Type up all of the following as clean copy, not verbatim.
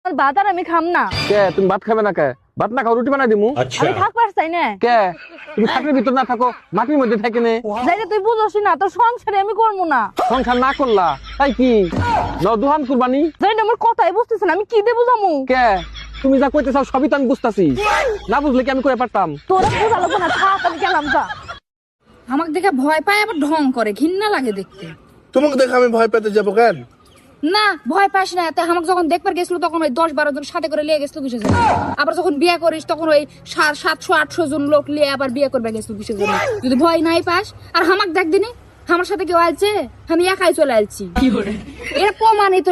ভাত আর আমি খাম না। কে তুমি ভাত খাবে না কে? ভাত না খাও রুটি বানাই দিমু। আমি থাকবার চাই না। কে তুমি খাটের ভিতর না থাকো মাটির মধ্যে থাকি নে? যাইলে তুই বুঝছিস না, তোর সংসারে আমি করবো না। সংসার না করলা তাই কি দুহান কুরবানি? যাইলে আমার কথাই বুঝতেছ না, আমি কি দেবো জামু? কে তুমি যা কইতে চাও সবই তো আমি বুঝতাছি, না বুঝলে কি আমি কই পারতাম? তোরা বোঝা লাগবো না, থাক আমি গেলাম। যা আমাকে দেখে ভয় পায়, আবার ঢং করে, ঘৃণা লাগে দেখতে। তোমাকে দেখে আমি ভয় পেতে যাবো কেন? না ভয় পাস না, তাই আমাকে যখন দেখবার গেছিল তখন ওই 10-12 জন সাথে করে লিয়ে গেছিল 20 জন। আবার যখন বিয়ে করিস তখন ওই 700-800 জন লোক লিয়ে আবার বিয়ে করবে গেছিল 20 জন। যদি ভয় নাই পাস আর আমাকে দেখ দিনি আমার সাথে কেউ আইছে, আমি একাই চলে আসছি। এরা প্রমাণিত,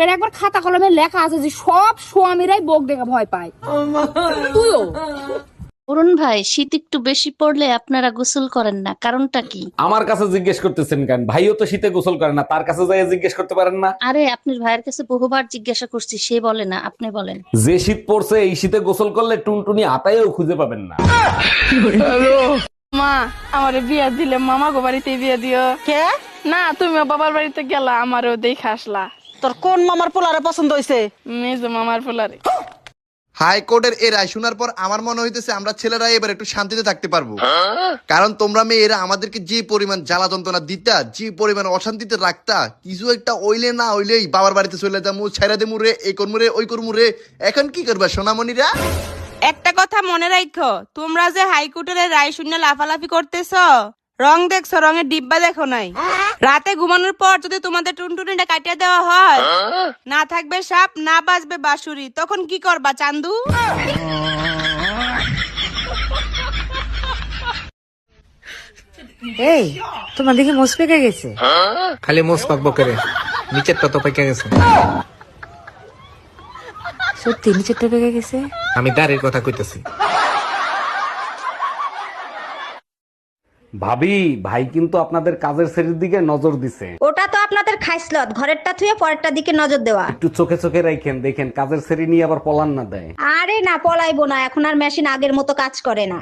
এরা একবার খাতা কলমে লেখা আছে যে সব স্বামীরাই বউক দেখে ভয় পায়। তুইও অরুণ ভাই, শীত একটু বেশি পড়লে আপনারা গোসল করেন না, কারণটা কি? আমার কাছে জিজ্ঞেস করতেছেন কেন? ভাইও তো শীতে গোসল করে না, তার কাছে যাই জিজ্ঞেস করতে পারেন না? আরে আপনার ভাইয়ের কাছে বহুবার জিজ্ঞাসা করছি, সে বলে না, আপনি বলেন। যে শীত পড়ছে এই শীতে গোসল করলে টুনটুনি আতায়ও খুঁজে পাবেন না। মা আমারে বিয়া দিলে মামা গো বাড়িতে বিয়া দিও। কে না তুমিও বাবার বাড়িতে গেলা, আমারও দেখে আসলা। তোর কোন মামার পোলারে পছন্দ হয়েছে? মেজো মামার পোলারে। হাইকোর্টের এই রায় শোনার পর আমার মনে হইতেছে আমরা ছেলেরা এবার একটু শান্তিতে থাকতে পারবো, কারণ তোমরা মেয়েরা আমাদেরকে যে পরিমাণ জ্বালা যন্ত্রণা দিতা, যে পরিমাণ অশান্তিতে রাখতা, কিছু একটা ওইলে না ওইলেই বাবার বাড়িতে চলে যাবো, ছেড়ে দেবো রে, এই করবো রে, ওই করবো রে। এখন কি করবা সোনামণিরা? একটা কথা মনে রাখো, তোমরা যে হাইকোর্টের রায় শূন্য লাফালাফি করতেছ, রং দেখছো, রঙের ডিব্বা দেখো নাই। রাতে ঘুমানোর পর যদি তোমাদের টুনটুনিটা কাটিয়ে দেওয়া হয়, না থাকবে সাপ, না বাজবে বাঁশুরি, তখন কি করবা চান্দু? এই তোমার দেখি মোস পেকে গেছে। খালি মোস পাকবো করে, নিচের তো পেকে গেছে। সত্যি নিচেরটা পেকে গেছে? আমি দাঁড়ের কথা কইতেছি। ভাবি, ভাই কিন্তু আপনাদের কাজের শ্রেণীর দিকে নজর দিছে। ওটা তো আপনাদের খাইসলত, ঘরেরটা থুয়ে পরেরটা দিকে নজর দেওয়া। একটু চোখে চোখে রাখেন, দেখেন কাজের শ্রেণী নিয়ে আবার পলান না দেয়। আরে না পলাইবো না, এখন আর মেশিন আগের মতো কাজ করে না।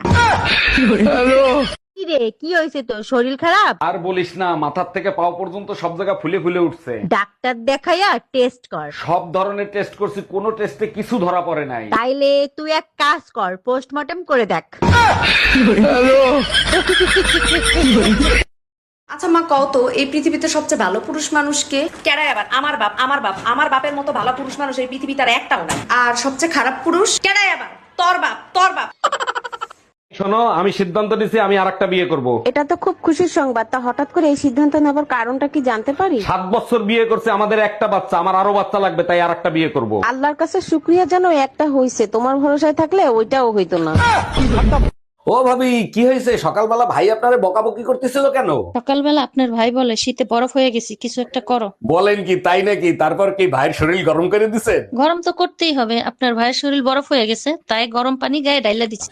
কি রে, কি হয়েছে তোর? শরীর খারাপ? আর বলিস না, মাথার থেকে পাও পর্যন্ত সব জায়গা ফুলে ফুলে উঠছে। ডাক্তার দেখাইয়া টেস্ট কর। সব ধরনের টেস্ট করছি, কোনো টেস্টে কিছু ধরা পড়ে নাই। তাইলে তুই এক কাজ কর, পোস্টমর্টম করে দেখ। আচ্ছা মা, কও তো এই পৃথিবীতে সবচেয়ে ভালো পুরুষ মানুষকে? কেডাই আবার? আমার বাপ। আমার বাপের মতো ভালো পুরুষ মানুষ এই পৃথিবীতে আর একটাও নাই। আর সবচেয়ে খারাপ পুরুষ কেডাই আবার? তোর বাপ। শোনো, আমি সিদ্ধান্ত নিছি আমি আরেকটা বিয়ে করব। এটা তো খুব খুশির সংবাদ, তা হঠাৎ করে এই সিদ্ধান্ত নেবার কারণটা কি জানতে পারি? 7 বছর বিয়ে করছে, আমাদের একটা বাচ্চা, আমার আরো বাচ্চা লাগবে, তাই আরেকটা বিয়ে করব। আল্লাহর কাছে শুক্রিয়া জানো একটা হইছে, তোমার ভরসায় থাকলে ওইটাও হইতো না। ও ভাবি, কি হয়েছে? সকালবেলা ভাই আপনারে বকাবকি করতেছিল কেন? সকালবেলা আপনার ভাই বলে শীতে বরফ হয়ে গেছি, কিছু একটা করো। বলেন কি, তাই নাকি? তারপর কি ভাইয়ের শরীর গরম করে দিছে? গরম তো করতেই হবে, আপনার ভাইয়ের শরীর বরফ হয়ে গেছে, তাই গরম পানি গায়ে ডাইলা দিচ্ছে।